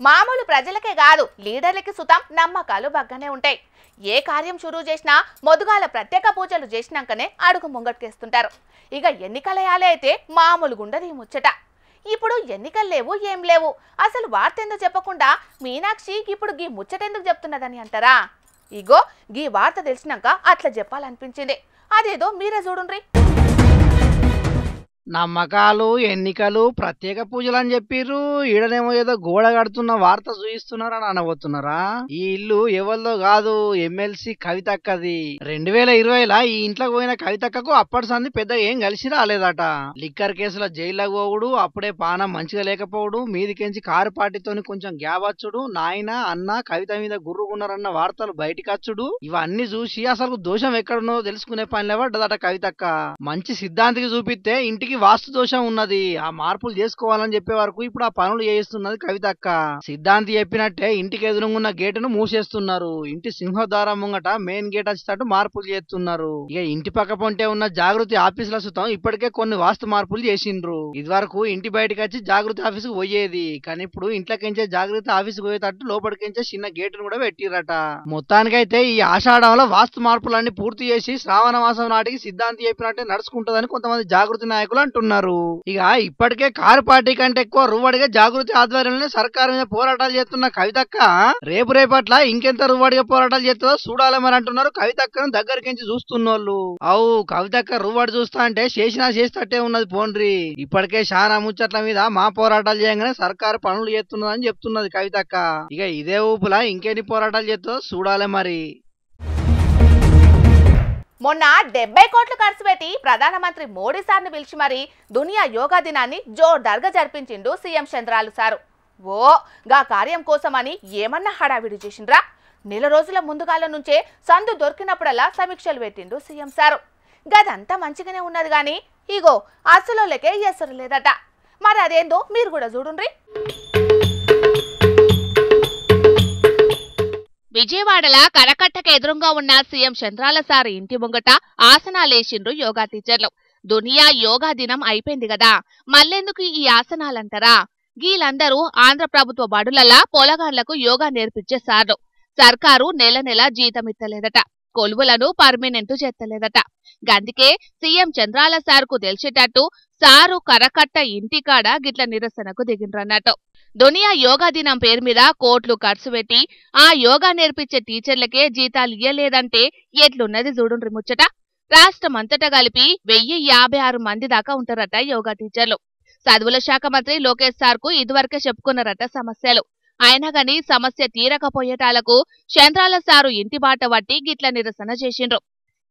మామూలు ప్రజలకే కాదు లీడర్లకి సుతం నమ్మకాలు బగ్గనే ఉంటాయి. ఏ కార్యం షురూ చేసినా మొదుగాల ప్రత్యేక పూజలు చేసినాకనే అడుగు ముంగట్కేస్తుంటారు. ఇక ఎన్నికలయాలే అయితే మామూలుగుండదు ఈ ముచ్చట. ఇప్పుడు ఎన్నికలు లేవు ఏం లేవు, అసలు వార్త ఎందుకు చెప్పకుండా మీనాక్షి ఇప్పుడు గీ ముచ్చటెందుకు చెప్తున్నదని అంటారా? ఇగో గీ వార్త తెలిసినాక అట్లా చెప్పాలనిపించింది. అదేదో మీరే చూడుండ్రి. నమ్మకాలు ఎన్నికలు ప్రత్యేక పూజలు అని చెప్పిర్రు. ఈడనేమో ఏదో గోడ కడుతున్న వార్త చూయిస్తున్నారని అనబోతున్నారా? ఈ ఇల్లు ఎవరిదో కాదు, ఎమ్మెల్సీ కవితక్కది. 2020లా ఈ ఇంట్లోకి పోయిన కవితక్కకు అప్పటి సంది పెద్ద ఏం కలిసి రాలేదట. లిక్కర్ కేసులో జైల్లోకి పోవుడు, అప్పుడే పానం మంచిగా లేకపోవడు, మీదికెంచి కారు పార్టీతోని కొంచెం గ్యాప్ వచ్చుడు, నాయన అన్న కవిత మీద గుర్రుగున్నారన్న వార్తలు బయటికచ్చుడు, ఇవన్నీ చూసి అసలు దోషం ఎక్కడున్నో తెలుసుకునే పనిలో పడ్డదట కవితక్క. మంచి సిద్ధాంతికి చూపిస్తే ఇంటికి వాస్తు దోషం ఉన్నది, ఆ మార్పులు చేసుకోవాలని చెప్పే వరకు ఇప్పుడు ఆ పనులు చేయిస్తున్నది కవితక్క. సిద్ధాంతి చెప్పినట్టే ఇంటికి ఎదురుగున్న గేటును మూసేస్తున్నారు. ఇంటి సింహద్వారం ముంగట మెయిన్ గేట్ వచ్చేటట్టు మార్పులు చేస్తున్నారు. ఇక ఇంటి పక్క పొంటే ఉన్న జాగృతి ఆఫీసుల సుతం ఇప్పటికే కొన్ని వాస్తు మార్పులు చేసిండ్రు. ఇది వరకు ఇంటి బయటకు వచ్చి జాగృతి ఆఫీసుకు పోయేది, కానీ ఇప్పుడు ఇంట్లోకించే జాగృతి ఆఫీసుకు పోయేటట్టు లోపలికించే చిన్న గేటును కూడా పెట్టిరట. మొత్తానికైతే ఈ ఆషాఢంలో వాస్తు మార్పులన్నీ పూర్తి చేసి శ్రావణ మాసం నాటికి సిద్ధాంతి చెప్పినట్టే నడుచుకుంటుందని కొంతమంది జాగృతి నాయకులు అంటున్నారు. ఇక ఇప్పటికే కారు పార్టీ కంటే ఎక్కువ రువ్వడిగా జాగృతి ఆధ్వర్యంలో సర్కారు మీద పోరాటాలు చేస్తున్న కవితక్క రేపట్ల ఇంకెంత రువ్వడిగా పోరాటాలు చేస్తుందో చూడాలి మరి అంటున్నారు కవితక్కను దగ్గరికి చూస్తున్నోళ్ళు. అవు కవితక్క రువ్వడి చూస్తా అంటే చేసినా చేస్తట్టే ఉన్నది పోండ్రి. ఇప్పటికే చాలా ముచ్చట్ల మీద మా పోరాటాలు చేయగానే సర్కారు పనులు చేస్తున్నదని చెప్తున్నది కవితక్క. ఇక ఇదే ఊపులా ఇంకెన్ని పోరాటాలు చేస్తుందో చూడాలి మరి. మొన్న 70 కోట్లు ఖర్చు పెట్టి ప్రధానమంత్రి మోడీ సార్ని పిలిచి మరి దునియా యోగా దినాన్ని జోర్దార్గా జరిపించిండు సీఎం చంద్రాలు సారు. గా కార్యం కోసమని ఏమన్నా హడావిడి చేసిండ్రా? నెల రోజుల ముందుగాల నుంచే సందు దొరికినప్పుడల్లా సమీక్షలు పెట్టిండు సీఎం సారు. గదంతా మంచిగానే ఉన్నది కానీ ఇగో అసలులకే ఎసరు లేదట. మరి అదేందో మీరు కూడా చూడుండ్రి. విజయవాడల కరకట్టకు ఎదురుగా ఉన్న సీఎం చంద్రాల సార్ ఇంటి ముంగట ఆసనాలేసిండ్రు యోగా టీచర్లు. దునియా యోగా దినం అయిపోయింది కదా, మళ్ళెందుకు ఈ ఆసనాలంటారా? గీలందరూ ఆంధ్ర ప్రభుత్వ బడులలా పొలగాళ్లకు యోగా నేర్పించే సార్లు. సర్కారు నెల నెల జీతమిత్తలేదట, కొలువులను పర్మినెంట్ చేస్తలేదట. గందుకే సీఎం చంద్రాల సార్కు తెలిసేటట్టు సారు కరకట్ట ఇంటికాడ గిట్ల నిరసనకు దిగిండ్రన్నట్టు. దునియా యోగా దినం పేరు మీద కోట్లు ఖర్చు పెట్టి ఆ యోగా నేర్పించే టీచర్లకే జీతాలు ఇయ్యలేదంటే ఎట్లున్నది చూడుండ్రి ముచ్చట. రాష్ట్రమంతటా కలిపి 1056 మంది దాకా ఉంటారట యోగా టీచర్లు. చదువుల శాఖ మంత్రి లోకేష్ సార్కు ఇదివరకే చెప్పుకున్నారట సమస్యలు. అయినా గాని సమస్య తీరకపోయేటాలకు చంద్రాల సారు ఇంటి బాట పట్టి గిట్ల నిరసన చేసిండ్రు.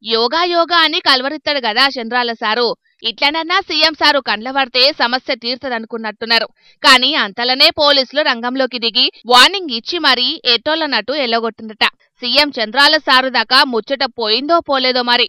యోగా అని కలవరిస్తాడు కదా చంద్రాల సారు. ఇట్లనన్నా సీఎం సారు కండ్ల పడితే సమస్య తీర్తదనుకున్నట్టున్నారు. కానీ అంతలనే పోలీసులు రంగంలోకి దిగి వార్నింగ్ ఇచ్చి మరీ ఎట్టోళ్ళనట్టు ఎల్లగొట్టిందట. సీఎం చంద్రాల సారు దాకా ముచ్చట పోయిందో పోలేదో మరి.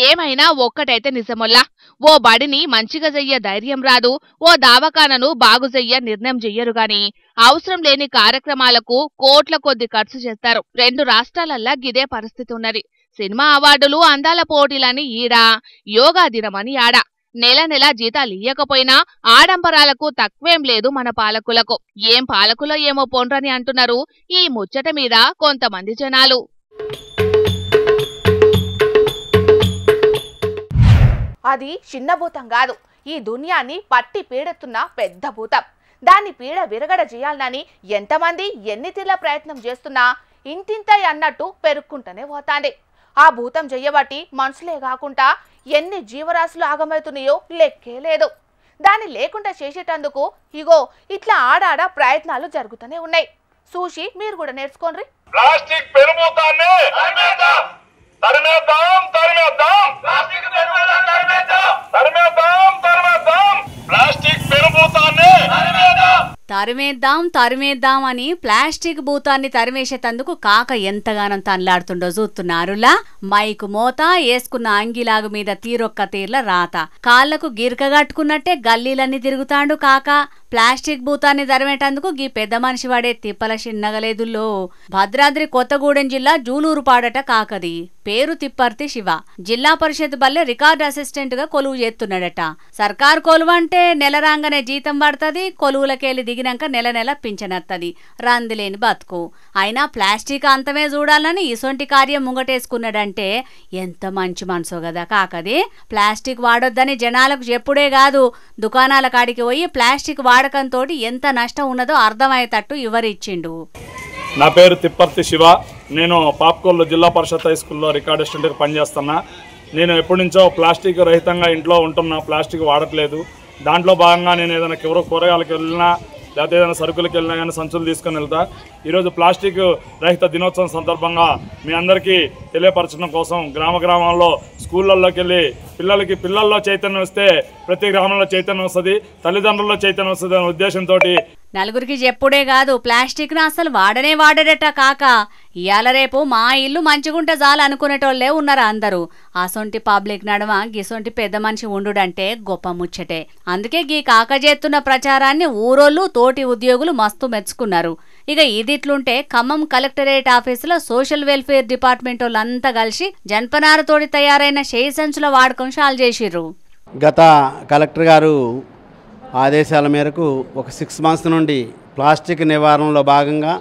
ఏమైనా ఒక్కటైతే నిజమొల్లా, ఓ బడిని మంచిగా చెయ్య ధైర్యం రాదు, ఓ దావఖానను బాగు చెయ్య నిర్ణయం చెయ్యరు గాని అవసరం లేని కార్యక్రమాలకు కోట్ల కొద్ది ఖర్చు చేస్తారు. 2 రాష్ట్రాలల్లా గిదే పరిస్థితి ఉన్నది. సినిమా అవార్డులు అందాల పోటీలని ఈడా, యోగా దినమని ఆడా. నెల నెల జీతాలు ఇయ్యకపోయినా ఆడంబరాలకు తక్కువేం లేదు మన పాలకులకు. ఏం పాలకులో ఏమో పోండ్రని అంటున్నారు ఈ ముచ్చట మీద కొంతమంది జనాలు. అది చిన్న భూతం కాదు, ఈ దునియాని పట్టి పీడెత్తున్న పెద్ద భూతం. దాన్ని పీడ విరగడ చేయాలని ఎంతమంది ఎన్ని తీర్ల ప్రయత్నం చేస్తున్నా ఇంతింతై అన్నట్టు పెరుక్కుంటూనే పోతాంది. ఆ భూతం చెయ్యబట్టి మనుషులే కాకుండా ఎన్ని జీవరాశులు ఆగమవుతున్నాయో లెక్కే లేదు. దాన్ని లేకుండా చేసేటందుకు ఇగో ఇట్లా ఆడాడ ప్రయత్నాలు జరుగుతూనే ఉన్నాయి. చూసి మీరు కూడా నేర్చుకోండి. ప్లాస్టిక్ పెనుభూతాన్ని తరిమేద్దాం, తరిమేద్దాం, తరిమేద్దాం, ప్లాస్టిక్ పెనుభూతాన్ని తరిమేద్దాం, తరిమేద్దాం, తరిమేద్దాం, ప్లాస్టిక్ పెనుభూతాన్ని తరిమేద్దాం అని ప్లాస్టిక్ భూతాన్ని తరిమేసేటందుకు కాక ఎంతగానం తనలాడుతుండో చూస్తున్నారులా. మైకు మోత వేసుకున్న అంగిలాగు మీద తీరొక్క తీర్ల రాత, కాళ్లకు గిరకగట్టుకున్నట్టే గల్లీలన్నీ తిరుగుతాండు కాక. ప్లాస్టిక్ భూతాన్ని తరిమేటందుకు గీ పెద్ద మనిషి వాడే తిప్పల చిన్నగలేదుల్లో. భద్రాద్రి కొత్తగూడెం జిల్లా జూలూరుపాడట కాకది. పేరు తిప్పర్తి శివ. జిల్లా పరిషత్ బల్లె రికార్డ్ అసిస్టెంట్ గా కొలువు చేస్తున్నాడట. సర్కార్ కొలువు అంటే నెల రాగానే జీతం పడుతుంది, కొలువులకెళ్ళి దిగినాక నెల నెల పింఛనత్తది. రందిలేని బతుకు. అయినా ప్లాస్టిక్ అంతమే చూడాలని ఇసొంటి కార్యం ముంగటేసుకున్నాడంటే ఎంత మంచి మనసో కదా కాకది. ప్లాస్టిక్ వాడొద్దని జనాలకు చెప్పుడే కాదు, దుకాణాల కాడికి పోయి ప్లాస్టిక్ వాడకంతో ఎంత నష్టం ఉన్నదో అర్థమయ్యేటట్టు వివరించిండు. నా పేరు తిప్పర్తి శివ. నేను పాప్కోల్లో జిల్లా పరిషత్ హై స్కూల్లో రికార్డ్ అసిస్టెంట్గా పనిచేస్తున్నా. నేను ఎప్పటి నుంచో ప్లాస్టిక్ రహితంగా ఇంట్లో ఉంటున్నా, ప్లాస్టిక్ వాడట్లేదు. దాంట్లో భాగంగా నేను ఏదైనా కూరగాయలకు వెళ్ళినా లేకపోతే ఏదైనా సరుకులకు వెళ్ళినా కానీ సంచులు తీసుకొని వెళ్తా. ఈరోజు ప్లాస్టిక్ రహిత దినోత్సవం సందర్భంగా మీ అందరికీ తెలియపరచడం కోసం గ్రామాల్లో స్కూళ్ళల్లోకి వెళ్ళి పిల్లల్లో చైతన్యం వస్తే ప్రతి గ్రామంలో చైతన్యం వస్తుంది, తల్లిదండ్రుల్లో చైతన్యం వస్తుంది అనే ఉద్దేశంతో నలుగురికి చెప్పుడే కాదు, ప్లాస్టిక్ ను అసలు వాడడట కాక. ఇయాల రేపు మా ఇల్లు మంచిగుంటే చాలు అనుకునేటోళ్లే ఉన్నారు అందరూ. అసొంటి పబ్లిక్ నడమ గిసొంటి పెద్ద మనిషి ఉండుడంటే గొప్ప ముచ్చటే. అందుకే గీ కాక చేస్తున్న ప్రచారాన్ని ఊరోళ్ళు తోటి ఉద్యోగులు మస్తు మెచ్చుకున్నారు. ఇక ఇదిట్లుంటే ఖమ్మం కలెక్టరేట్ ఆఫీసులో సోషల్ వెల్ఫేర్ డిపార్ట్మెంట్ వాళ్ళంతా కలిసి జన్పనారతోటి తయారైన షేయి సంచుల వాడకం షాల్ చేసిర్రు. గత కలెక్టర్ గారు ఆదేశాల మేరకు ఒక 6 months నుండి ప్లాస్టిక్ నివారణలో భాగంగా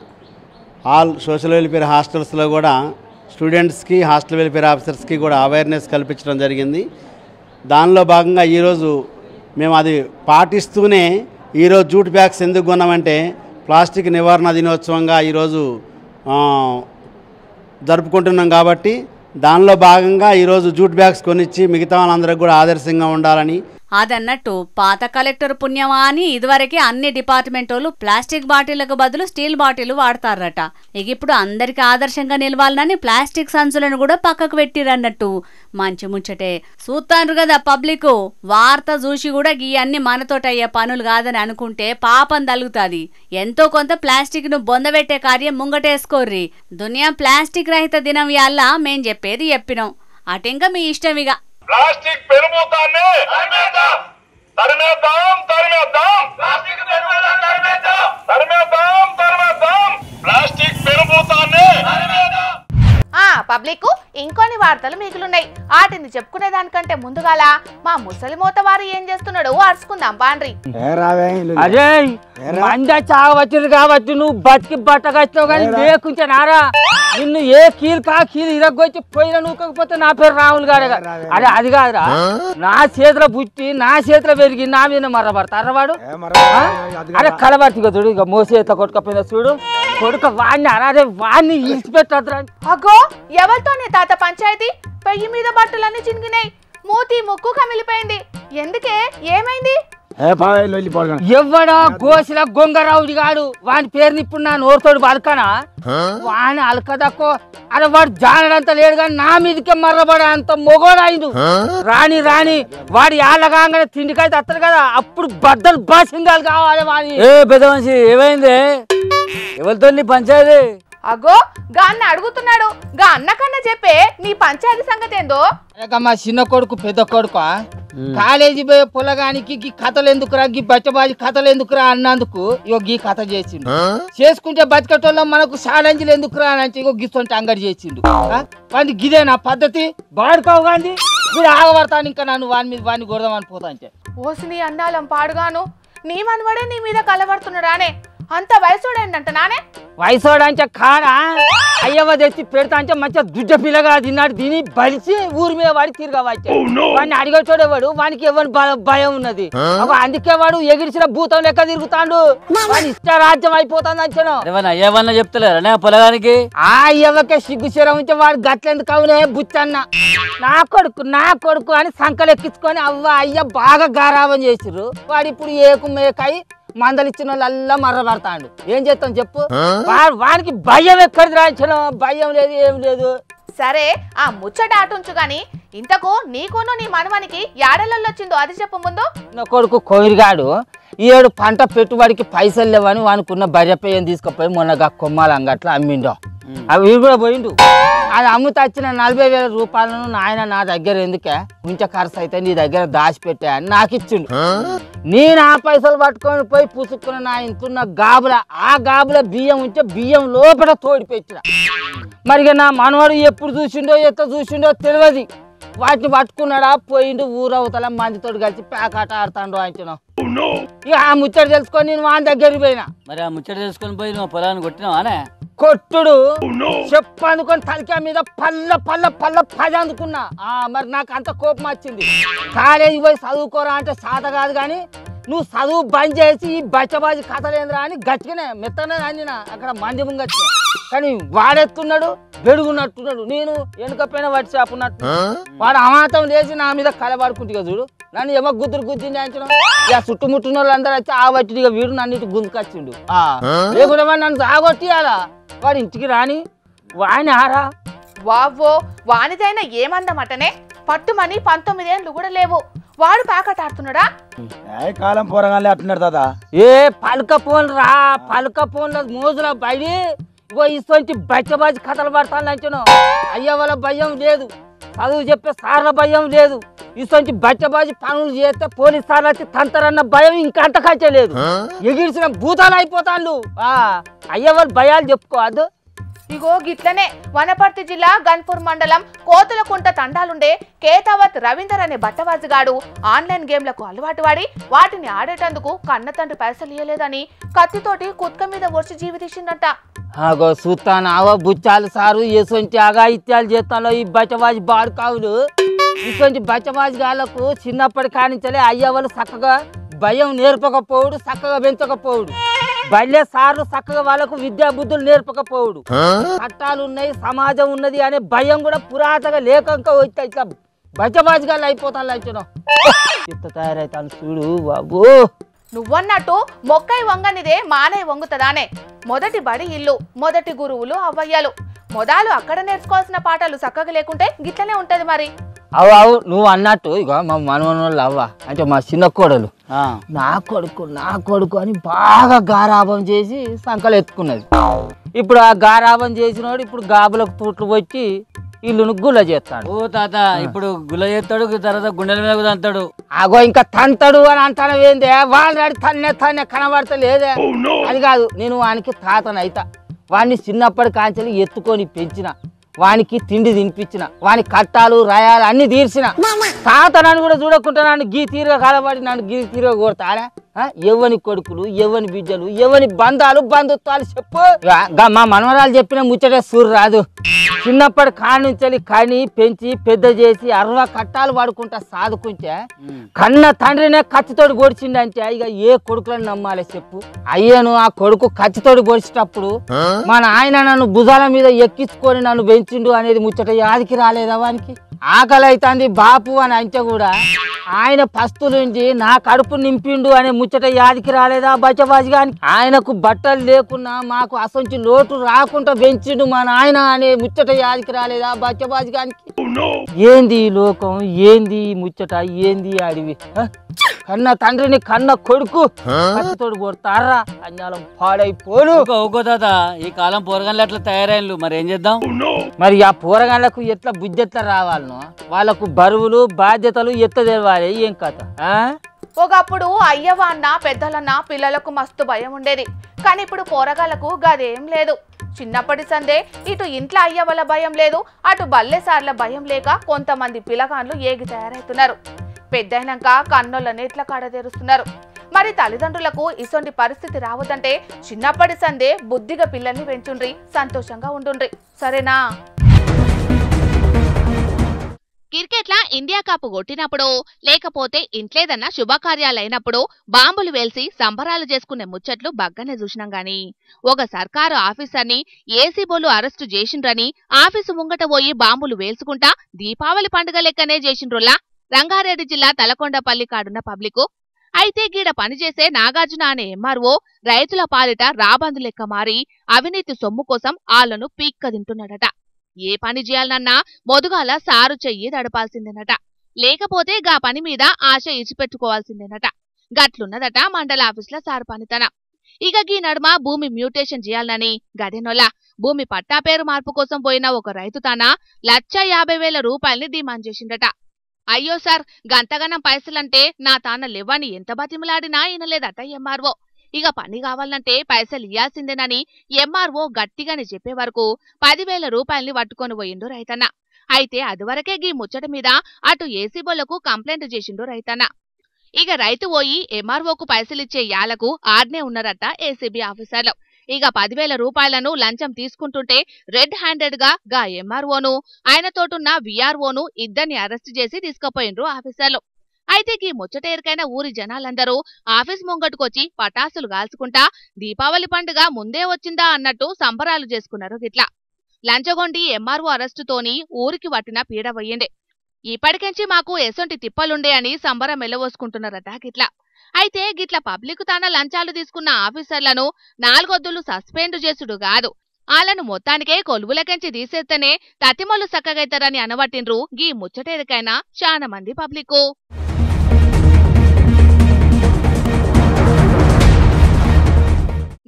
ఆల్ సోషల్ వెల్ఫేర్ హాస్టల్స్లో కూడా స్టూడెంట్స్కి హాస్టల్ వెల్ఫేర్ ఆఫీసర్స్కి కూడా అవేర్నెస్ కల్పించడం జరిగింది. దానిలో భాగంగా ఈరోజు మేము అది పాటిస్తూనే ఈరోజు జూట్ బ్యాగ్స్ ఎందుకు కొన్నామంటే ప్లాస్టిక్ నివారణ దినోత్సవంగా ఈరోజు జరుపుకుంటున్నాం కాబట్టి దానిలో భాగంగా ఈరోజు జూట్ బ్యాగ్స్ కొనిచ్చి మిగతా వాళ్ళందరికీ కూడా ఆదర్శంగా ఉండాలని. అదన్నట్టు పాత కలెక్టర్ పుణ్యమా అని ఇదివరకే అన్ని డిపార్ట్మెంటోళ్ళు ప్లాస్టిక్ బాటిళ్లకు బదులు స్టీల్ బాటిల్ వాడతారట. ఇక ఇప్పుడు అందరికి ఆదర్శంగా నిలవాలని ప్లాస్టిక్ సంచులను కూడా పక్కకు పెట్టిరన్నట్టు. మంచి ముచ్చటే. చూస్తాను కదా పబ్లిక్, వార్త చూసి కూడా గీ అన్ని మనతోటయ్యే పనులు కాదని అనుకుంటే పాపం తలుగుతుంది. ఎంతో కొంత ప్లాస్టిక్ ను బొందబెట్టే కార్యం ముంగటేసుకోర్రి. దునియా ప్లాస్టిక్ రహిత దినం యాళ్ళ మేం చెప్పేది చెప్పినాం, అటెంక మీ ఇష్టం. ఇక ప్లాస్టిక్ పెనుభూతాన్ని తరిమేద్దాం, తరిమేద్దాం, తరిమేద్దాం. ప్లాస్టిక్ పెనుభూతాన్ని తరిమేద్దాం, తరిమేద్దాం, తరిమేద్దాం. ప్లాస్టిక్ పెనుభూతాన్ని తరిమేద్దాం. పబ్లిక్ ఇంకొన్ని వార్తలు మిగిలిన్నాయి. వాటిని చెప్పుకునే దానికంటే ముందుగాల మా ముసలి మోత వారు ఏం చేస్తున్నాడు అరుచుకుందాం పాండ్రి. అరే మంద చావచ్చు కాబట్టి నువ్వు బతికి బట్టగచ్చావు కానీ లేకుంటారా? నిన్ను ఏ కీలు ఇరగొచ్చి పోయిన నూకపోతే నా పేరు రాహుల్ గారే. అరే అది కాదురా, నా చేతిలో పుట్టి నా చేతిలో పెరిగి నా మీద మర్రబడతారా వాడు? అరే కలబట్టి చూడు, ఇక మోసేత కొట్టుకపోయినా చూడు కొడుక వాడిని. అరే వాడిని ఇచ్చిపెట్టద్దురా. అగో ఎవరితోనే తాత పంచాయతీ? పెయ్యి మీద బట్టలన్నీ చినిగినాయి, మూతి ముక్కు కమిలిపోయింది. ఎందుకే, ఏమైంది? ఎవడా గోసిన గొంగరావుడి గాడు వాని పేరుని ఇప్పుడు నా నోరుతోడు బలకనా? వాని అలకదక్కో. అరే వాడు జానడంతా లేడు కానీ నా మీదకే మర్రబడ అంత మొగోడాయిండు. రాని వాడి ఆళ్ళగానే తిండికైతే వస్తాడు కదా, అప్పుడు బద్దలు బాసింగాలు కావాలి వాని. ఏ పెద్ద మనిషి ఏమైంది? ఎవరితో నీ పంచాయతీ? అగో గా అన్న అడుగుతున్నాడు. గా అన్నకన్నా చెప్పే నీ పంచాయతీ సంగతి ఏందో. మా చిన్న కొడుకు పెద్ద కొడుకు కాలేజీ పోయే పొలగానికి గీ కథలు ఎందుకురా, గీ బచ్చబాజీ కథలు ఎందుకురా అన్నందుకు ఇగో గీ కథ చేసిండు. చేసుకుంటే బతికటోళ్ళం మనకు ఛాలెంజ్లు ఎందుకురా అని ఇగో గిసొంటి అంగడి చేసిండు. వాడిని గిదేనా పద్ధతి? బాడుకోవు గాంధీ వీడు ఆగబడతాను ఇంకా నన్ను వాడిని కొడదామని పోతా అంటే. ఓసిని అన్నాలం పాడుగాను, నీ మనవడే నీ మీద కలబడుతున్నాడానే? అంత వయసుడేందంట నానే? వయసోడంటే కాడా అయ్యవ తెచ్చి పెడతా అంటే మంచిగా దుడ్డ పిల్లగా తిన్నాడు. దీని బలిసి ఊరి మీద వాడి తిరగవచ్చు. వాడిని అడిగేటోడేవాడు, వానికి ఎవరి భయం ఉన్నది. అందుకే వాడు ఎగిరిచిన భూతం లెక్క తిరుగుతాడు. వాడి ఇష్ట రాజ్యం అయిపోతుంది అంచను. అయ్యవన్నా చెప్తలేరా పొలగానికి? ఆ అయ్యవకే సిగ్గు శరం ఉంటే వాడు గట్లెందుకు అవునే బుచ్చన్న. నా కొడుకు అని సంకలెక్కించుకొని అవ్వ అయ్య బాగా గారాబం చేసిర్రు. వాడు ఇప్పుడు ఏకు మేకాయి మందలిచ్చిన వాళ్ళల్లా మర్రబడతాడు. ఏం చేస్తాం చెప్పు? వానికి భయం ఎక్కడిది రాయించను? భయం లేదు, ఏం లేదు. సరే ఆ ముచ్చట ఆటుంచు గాని, ఇంతకు నీకును నీ మనవనికి యాడలలో వచ్చిందో అది చెప్పు ముందు. నా కొడుకు కోయిరిగాడు ఈ ఏడు పంట పెట్టుబడికి పైసలు లేవని వానుకున్న బర్రెపయ్యని తీసుకుపోయి మొన్నగా కొమ్మాల అంగట్లో అమ్మిండో. అవి కూడా పోయిండు. అది అమ్ముతా వచ్చిన 40,000 రూపాయలను నాయన నా దగ్గర ఎందుకే ఉంచ ఖర్చు అయితే నీ దగ్గర దాచిపెట్టా అని నాకు ఇచ్చిండు. నేను ఆ పైసలు పట్టుకొని పోయి పుసుక్కున్న నా ఇంతున్న గాబుల ఆ గాబుల బియ్యం ఉంటే బియ్యం లోపల తోడిపెట్టిన. మరి నా మనవాడు ఎప్పుడు చూసిండో ఎత్త చూసిండో తెలియదు. వాటిని పట్టుకున్నాడా పోయిండు ఊరవతల మందితో కలిసి పేకాట ఆడుతాడు అంటున్నావు. ఇక ఆ ముచ్చట తెలుసుకొని నేను వాని దగ్గరికి పోయినా. మరి ఆ ముచ్చట తెలుసుకొని పోయి నువ్వు పొలాన్ని కొట్టినావానే? కొట్టుడు చెప్పు అందుకొని తలకా మీద పల్ల పల్ల పల్ల పది అందుకున్నా. మరి నాకు అంత కోపం వచ్చింది. కాలేజీ పోయి చదువుకోరా అంటే సాత కాదు కానీ నువ్వు చదువు బంద్ చేసి ఈ బచ్చబాజీ కథలేంద్రా అని గట్టిగానే మెత్తనే అందిన అక్కడ మంది ముంగచ్చిన. కానీ వాడెత్తున్నాడు బెడుగున్నట్టున్నాడు. నేను వెనుకపోయినా వాటి చేపున్నట్టు వాడు అమాతం లేచి నా మీద కలబడుకుంటుగా చూడు. నన్ను ఏమో గుద్దురు గుద్దింది అంటున్నా. ఇక చుట్టుముట్టిన వాళ్ళు అందరూ వచ్చి ఆ బట్టిగా వీడు నన్ను ఇటు గుంజుకొచ్చిండు. లేకుండా వాడు నన్ను సాగొట్టియాలా వాడు ఇంటికి రాని వాని ఆరా. వావ్వో వానిదైనా ఏమందమటనే పట్టుమని 19 ఏళ్ళు కూడా లేవు వాడు ప్యాకెట్ ఆడుతున్నాడా? కాలం పోరగానే అంటున్నాడు దాదా. ఏ పలుక ఫోన్లు రా పలుక ఫోన్ల మోజుల బయడి ఇగో ఇటువంటి బచ్చబాజీ కథలు పడతాను అంటున్నావు. అయ్య వాళ్ళ భయం లేదు, చదువు చెప్పే సార్ల భయం లేదు. ఇటువంటి బచ్చబాజీ పనులు చేస్తే పోలీస్ సార్లు వచ్చి తంతరన్న భయం ఇంకా అంతకంటే లేదు. ఎగిరిసిన భూతాలు అయిపోతాను. అయ్య వాళ్ళ భయాలు చెప్పుకోవద్దు. ఇగో గిట్లనే వనపర్తి జిల్లా గన్పూర్ మండలం కోతులకుంట తండాలుండే కేతావత్ రవీందర్ అనే బట్టవాజిగాడు ఆన్లైన్ గేమ్లకు అలవాటు వాడి వాటిని ఆడేటందుకు కన్న తండ్రి పైసలు ఇయ్యలేదని కత్తితోటి కుత్క మీద వర్షి జీవి తీసిందంట. ఆగో చూస్తానావో బుచ్చాలు సారు ఎసొంటి అగాయిత్యాలు చేస్తాలో ఈ బచ్చబాజీ బాడు కావులు. ఇటువంటి బచ్చబాజీ గాళ్ళకు చిన్నప్పటి కానించలే అయ్య వాళ్ళు చక్కగా భయం నేర్పకపోవుడు, చక్కగా పెంచకపోవుడు. బల్లె సార్లు చక్కగా వాళ్ళకు విద్యా బుద్ధులు నేర్పకపోవుడు. చట్టాలు ఉన్నాయి, సమాజం ఉన్నది అనే భయం కూడా పురాతగా లేకంక వచ్చి ఇట్లా బచ్చబాజిగాళ్ళు అయిపోతాను అంటున్నావు. ఎంత తయారైతాను చూడు బాబు. నువ్వన్నట్టు మొక్కై వంగనిదే మానై వంగుతదానే. మొదటి బడి ఇల్లు, మొదటి గురువులు అవ్వయ్యాలు. మొదలు అక్కడ నేర్చుకోవాల్సిన పాఠాలు చక్కగా లేకుంటే గిట్లనే ఉంటది మరి. అవు నువ్వు అన్నట్టు ఇక మా మనవళ్ళు అవ్వ అంటే మా చిన్న కోడలు నా కొడుకు అని బాగా గారాభం చేసి సంకలు ఎత్తుకున్నది. ఇప్పుడు ఆ గారాభం చేసినోడు ఇప్పుడు గాబులకు తూట్లు వచ్చి ఇల్లును గుల్ల చేస్తాడు. ఓ తాత ఇప్పుడు గుల్ల చేస్తాడు, తర్వాత గుండెల మీద తంతాడు. అగో ఇంకా తంతాడు అని అంటాను ఏందే వాళ్ళు తన్నే కనబడతలేదే. అది కాదు నేను వానికి తాతనైతా. వాడిని చిన్నప్పటి కాంచెలు ఎత్తుకొని పెంచిన, వానికి తిండి తినిపించిన, వాని కట్టాలు రాయాలు అన్ని తీర్చిన. తాత నన్ను కూడా చూడకుండా నన్ను గీ తీరుగా కాలబడి నన్ను గీ తీరుగా కొడతాడా? ఎవని కొడుకులు, ఎవని బిడ్డలు, ఎవని బంధుత్వాలు చెప్పు. మా మనవరాలు చెప్పిన ముచ్చట సూరు రాదు. చిన్నప్పటి కానుంచి కని పెంచి పెద్ద చేసి 60 కట్టాలు పడుకుంటా సాదుకుంటే కన్న తండ్రినే కత్తితోడు గొడిచిండంటే ఇక ఏ కొడుకులను నమ్మాలి చెప్పు. అయ్యను ఆ కొడుకు కత్తితోడు గొడిచేటప్పుడు మన ఆయన నన్ను భుజాల మీద ఎక్కించుకొని నన్ను పెంచిండు అనేది ముచ్చట యాదికి రాలేదా వానికి? ఆకలి అవుతుంది బాపు అని అంటే కూడా ఆయన పస్తులుంచి నా కడుపు నింపిండు అనే ముచ్చట యాదికి రాలేదా బచ్చబాజిగానికి? ఆయనకు బట్టలు లేకున్నా మాకు అసంచి లోటు రాకుండా పెంచిండు మా నాయన అనే ముచ్చట యాదికి రాలేదా బచ్చబాజిగానికి? ఏంది ఈ లోకం, ఏంది ఈ ముచ్చట, ఏంది అడివి? కన్న తండ్రిని కన్న కొడుకు కత్తితోడు కొడతారా? అన్యాలం పాడైపోను. తాత ఈ కాలం పోరగాళ్ళు అట్లా తయారైన మరి ఏం చేద్దాం? మరి ఆ పోరగాళ్లకు ఎట్లా బుద్ధి ఎట్లా రావాలను? వాళ్ళకు బరువులు బాధ్యతలు ఎత్త తెలవాలి. ఏం కథ? ఒకప్పుడు అయ్యవ అన్న పెద్దలన్న పిల్లలకు మస్తు భయం ఉండేది. కానీ ఇప్పుడు పోరగాళ్లకు గదేం లేదు. చిన్నప్పటి సందే ఇటు ఇంట్లో అయ్యవల భయం లేదు, అటు బల్లెసార్ల భయం లేక కొంతమంది పిల్లగాండ్లు ఏగి తయారవుతున్నారు. పెద్దయినాక కన్నోళ్ళని ఎట్లా కాడతెరుస్తున్నారు. మరి తల్లిదండ్రులకు ఇసొంటి పరిస్థితి రావద్దంటే చిన్నప్పటి సందే బుద్ధిగా పిల్లల్ని పెంచుండ్రి, సంతోషంగా ఉండుండ్రి. సరేనా? క్రికెట్లా ఇండియా కప్ కొట్టినప్పుడు లేకపోతే ఇంట్లేదన్నా శుభకార్యాలైనప్పుడు బాంబులు వేల్సి సంబరాలు చేసుకునే ముచ్చట్లు బగ్గనే చూసినాం గాని ఒక సర్కారు ఆఫీసర్ని ఏసీబోలు అరెస్టు చేసిండ్రని ఆఫీసు ముంగట పోయి బాంబులు వేల్చుకుంటా దీపావళి పండుగ లెక్కనే చేసిండ్రులా రంగారెడ్డి జిల్లా తలకొండపల్లి కాడున్న పబ్లికు. అయితే గీడ పనిచేసే నాగార్జున అనే ఎంఆర్ఓ రైతుల పాలిట రాబందు లెక్క మారి అవినీతి సొమ్ము కోసం ఆళ్లను పీక్క తింటున్నాడట. ఏ పని చేయాలన్నా మొదుగాల సారు చెయ్యి దడపాల్సిందేనట, లేకపోతే గా పని మీద ఆశ ఇచ్చిపెట్టుకోవాల్సిందేనట. గట్లున్నదట మండల ఆఫీసుల సారు పనితనం. ఇక గీ నడుమ భూమి మ్యూటేషన్ చేయాలని గదెనొల్ల భూమి పట్టా పేరు మార్పు కోసం పోయిన ఒక రైతు తన 1,50,000 రూపాయల్ని డిమాండ్ చేసిండట. అయ్యో సార్, గంతగనం పైసలంటే నా తాన లేవని ఎంత బతిమలాడినా ఇనలేదట ఎంఆర్ఓ. ఇక పని కావాలంటే పైసలు ఇయ్యాల్సిందేనని ఎంఆర్ఓ గట్టిగానే చెప్పే వరకు 10,000 రూపాయల్ని పట్టుకొని పోయిండు రైతన్న. అయితే అదివరకే గీ ముచ్చట మీద అటు ఏసీబోలకు కంప్లైంట్ చేసిండు రైతన్న. ఇక రైతు పోయి ఎంఆర్ఓకు పైసలిచ్చే యాలకు ఆడ్నే ఉన్నారట ఏసీబీ ఆఫీసర్లు. ఇక 10,000 రూపాయలను లంచం తీసుకుంటుంటే రెడ్ హ్యాండెడ్ గా ఎంఆర్ఓను ఆయనతోటున్న విఆర్ఓను ఇద్దరిని అరెస్టు చేసి తీసుకుపోయిండ్రు ఆఫీసర్లు. అయితే ఈ ముచ్చటేరికైన ఊరి జనాలందరూ ఆఫీస్ ముంగటుకొచ్చి పటాసులు కాల్చుకుంటా దీపావళి పండుగ ముందే వచ్చిందా అన్నట్టు సంబరాలు చేసుకున్నారు. గిట్లా లంచగొండి ఎంఆర్ఓ అరెస్టుతోని ఊరికి పట్టిన పీడ పోయింది. ఇప్పటికెంచి మాకు ఎసొంటి తిప్పలుండే అని సంబరం ఎల్లవోసుకుంటున్నారట గిట్లా. అయితే గిట్ల పబ్లిక్ తాన లంచాలు తీసుకున్న ఆఫీసర్లను 4 వద్దులు సస్పెండ్ చేసుడు కాదు, ఆళ్లను మొత్తానికే కొలువులకెంచి తీసేస్తేనే తతిమొల్లు సక్కగైతారని అనబట్టిండ్రు గీ ముచ్చటేరికైనా చాలా మంది పబ్లిక్.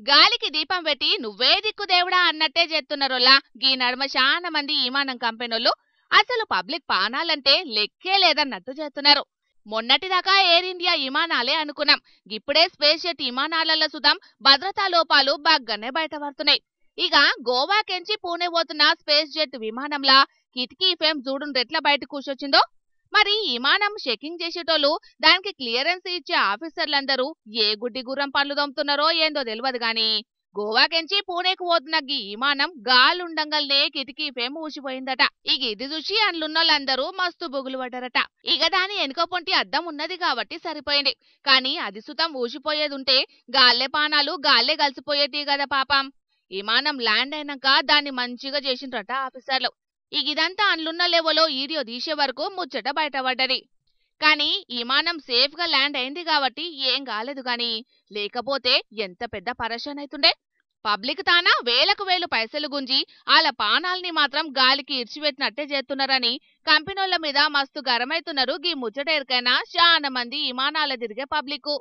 గాలికి దీపం పెట్టి నువ్వే దిక్కు దేవుడా అన్నట్టే చేస్తున్నారోలా గీ నడుమ చాలా మంది విమానం కంపెనీలు అసలు పబ్లిక్ పానాలంటే లెక్కే లేదన్నట్టు చేస్తున్నారు. మొన్నటిదాకా ఎయిర్ ఇండియా విమానాలే అనుకున్నాం, ఇప్పుడే స్పేస్ జెట్ విమానాలలో సుతం భద్రతా లోపాలు బాగానే బయటపడుతున్నాయి. ఇక గోవాకెంచి పూణే పోతున్న స్పేస్ జెట్ విమానంలా కిటికీ ఫేమ్ చూడుండ్రెట్లా బయట కూర్చొచ్చిందో. మరి విమానం చెకింగ్ చేసేటోళ్ళు దానికి క్లియరెన్స్ ఇచ్చే ఆఫీసర్లందరూ ఏ గుడ్డి గుర్రం పనులు దొమ్ముతున్నారో ఏందో తెలియదు గాని గోవాకెంచి పూణేకు పోతున్న గీ విమానం గాలుండంగల్నే కిటికీ ఫేమ్ ఊసిపోయిందట. ఇక ఇది చూసి అందులున్నోళ్ళందరూ మస్తు బొగులు పడ్డారట. ఇక దాని వెనుక పొంటి అద్దం ఉన్నది కాబట్టి సరిపోయింది, కానీ అది సుతం ఊసిపోయేదుంటే గాల్లే పానాలు గాల్లే కలిసిపోయేటి కదా పాపం. విమానం ల్యాండ్ అయినాక దాన్ని మంచిగా చేసిండ్రట ఆఫీసర్లు. ఇక ఇదంతా అందులున్న లెవెలో వీడియో తీసే వరకు ముచ్చట బయటపడ్డది. కానీ విమానం సేఫ్ గా ల్యాండ్ అయింది కాబట్టి ఏం కాలేదు గాని లేకపోతే ఎంత పెద్ద పరేషాన్ అవుతుండే. పబ్లిక్ తానా వేలకు వేలు పైసలు గుంజి వాళ్ళ పానాల్ని మాత్రం గాలికి ఇడ్చిపెట్టినట్టే చేస్తున్నారని కంపెనీల మీద మస్తు గరమైతున్నారు గీ ముచ్చటేరికైనా చాలా మంది విమానాల తిరిగే పబ్లిక్.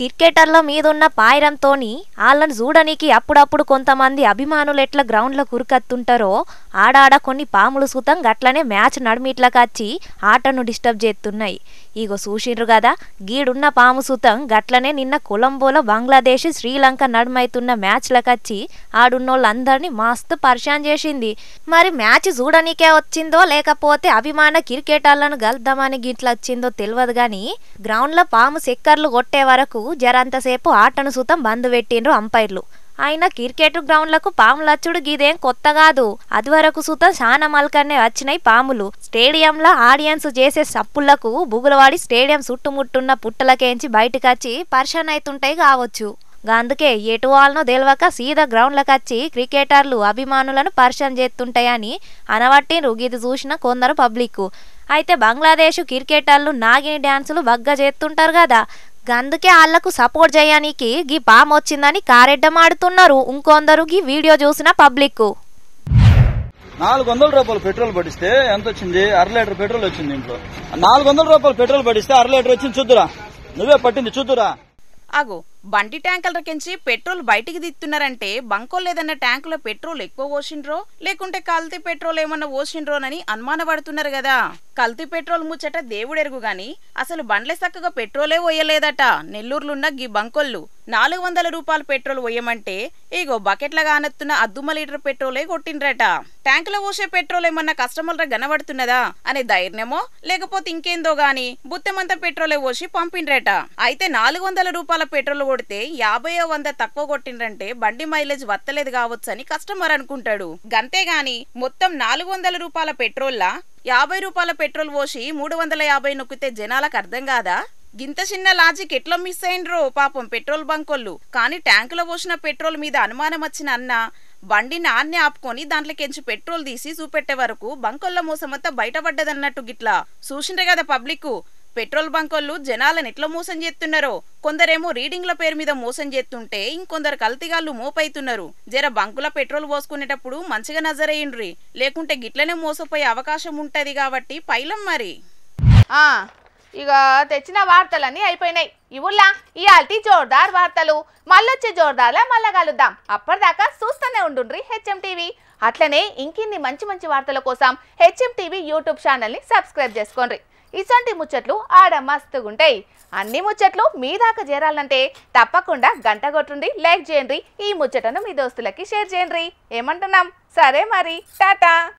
క్రికెటర్ల మీదున్న పాయిరంతోని వాళ్ళని చూడనికి అప్పుడప్పుడు కొంతమంది అభిమానులు ఎట్లా గ్రౌండ్లో కురుకత్తుంటారో ఆడాడ కొన్ని పాములు సుతం గట్లనే మ్యాచ్ నడిమిట్లకచ్చి ఆటను డిస్టర్బ్ చేస్తున్నాయి. ఇగో చూసిండ్రు కదా, గీడున్న పాము సుతం గట్లనే నిన్న కొలంబోలో బంగ్లాదేశ్ శ్రీలంక నడుమైతున్న మ్యాచ్లకచ్చి ఆడున్నోళ్ళందరినీ మస్తు పరిశాన్ చేసింది. మరి మ్యాచ్ చూడనికే వచ్చిందో లేకపోతే అభిమాన క్రికెటర్లను గెలుద్దామని గిట్లా వచ్చిందో తెలియదు గాని గ్రౌండ్లో పాము సెక్కర్లు కొట్టే వరకు జరంతసేపు ఆటను సుతం బంద్ పెట్టిండ్రు అంపైర్లు. అయినా క్రికెట్ గ్రౌండ్లకు పాములచ్చుడు గీదేం కొత్త కాదు, అది వరకు సుతం చాలా మల్కన్నే వచ్చినాయి పాములు. స్టేడియంలో ఆడియన్స్ చేసే సప్పుళ్లకు బుగులవాడి స్టేడియం చుట్టుముట్టున్న పుట్టలకేంచి బయటకచ్చి పరిశాన్ అవుతుంటాయి కావచ్చు. అందుకే ఎటు వాళ్ళనో తెలియక సీదా గ్రౌండ్లకచ్చి క్రికెటర్లు అభిమానులను పరిశాన్ చేస్తుంటాయని అనబట్టిండ్రు ఇది చూసిన కొందరు పబ్లిక్. అయితే బంగ్లాదేశ్ క్రికెటర్లు నాగిని డ్యాన్సులు బగ్గా చేస్తుంటారు కదా, అందుకే వాళ్లకు సపోర్ట్ చేయడానికి గీ పాము వచ్చిందని కారెడ్డమాడుతున్నారు ఇంకొందరు గీ వీడియో చూసిన పబ్లిక్. 400 రూపాయలు పెట్రోల్ పడిస్తే ఎంత వచ్చింది? 1/2 లీటర్ పెట్రోల్ వచ్చింది ఇంట్లో. 400 రూపాయలు పెట్రోల్ పడిస్తే 1/2 లీటర్ వచ్చింది చూద్దురా, నువ్వే పట్టింది చూద్దురా. అగో బండి ట్యాంకులకించి పెట్రోల్ బయటికి దిస్తున్నారంటే బంకోలు లేదన్న ట్యాంకులో పెట్రోల్ ఎక్కువ పోసిండ్రో లేకుంటే కల్తీ పెట్రోల్ ఏమన్నా పోసిండ్రోనని అనుమానపడుతున్నారు కదా. కల్తీ పెట్రోల్ ముచ్చట దేవుడెరుగు గాని అసలు బండ్లే చక్కగా పెట్రోలే పోయలేదట నెల్లూరులున్న గీ బంకోళ్ళు. 400 రూపాయల పెట్రోల్ పోయమంటే ఇగో బకెట్ల కానెత్తున్న 1 లీటర్ పెట్రోలే కొట్టిండ్రట. ట్యాంకులో పోసే పెట్రోల్ ఏమన్నా కస్టమర్ల గనబడుతున్నదా అనే ధైర్యమో లేకపోతే ఇంకేందో గాని బుత్తెమంతా పెట్రోలే పోసి పంపిండ్రట. అయితే 400 రూపాయల పెట్రోల్ కొడితే 50-100 తక్కువ కొట్టిండ్రంటే బండి మైలేజ్ వత్తలేదు కావచ్చని కస్టమర్ అనుకుంటాడు. గంతేగాని మొత్తం 400 రూపాయల పెట్రోల్లా 50 రూపాయల పెట్రోల్ పోసి 350 నొక్కితే జనాలకు అర్థం కాదా? గింత చిన్న లాజిక్ ఎట్లా మిస్ అయిండ్రో పాపం పెట్రోల్ బంకోళ్ళు. కానీ ట్యాంకులో పోసిన పెట్రోల్ మీద అనుమానం వచ్చిన అన్న బండి నాన్నే ఆపుకొని దాంట్లోకెంచి పెట్రోల్ తీసి చూపెట్టే వరకు బంకోళ్ళ మోసమంతా బయటపడ్డదన్నట్టు గిట్లా చూసిండ్రే కదా పబ్లిక్. పెట్రోల్ బంకోళ్ళు జనాలను ఎట్లా మోసం చేస్తున్నారో, కొందరేమో రీడింగ్ల పేరు మీద మోసం చేస్తుంటే ఇంకొందరు కల్తీగాళ్ళు మోపైతున్నారు. జర బంకుల పెట్రోల్ పోసుకునేటప్పుడు మంచిగా నజరేయండ్రి, లేకుంటే గిట్లనే మోసపోయే అవకాశం ఉంటది కాబట్టి పైలం. మరి ఇక తెచ్చిన వార్తలన్నీ అయిపోయినాయి. ఇవుల్లా ఇయాల్టి జోర్దార్ వార్తలు. మళ్ళొచ్చే జోర్దార్లా మళ్ళా కలుద్దాం. అప్పటిదాకా చూస్తూనే ఉండుండ్రి హెచ్ఎం టీవీ. అట్లనే ఇంకిన్ని మంచి మంచి వార్తల కోసం హెచ్ఎం టీవీ యూట్యూబ్ ఛానల్ని సబ్స్క్రైబ్ చేసుకోండి. ఇసంటి ముచ్చట్లు ఆడ మస్తుగుంటాయి. అన్ని ముచ్చట్లు మీ దాకా చేరాలంటే తప్పకుండా గంట కొట్టుండి, లైక్ చేయండి, ఈ ముచ్చటను మీ దోస్తులకి షేర్ చేయండి. ఏమంటున్నాం? సరే మరి, టాటా.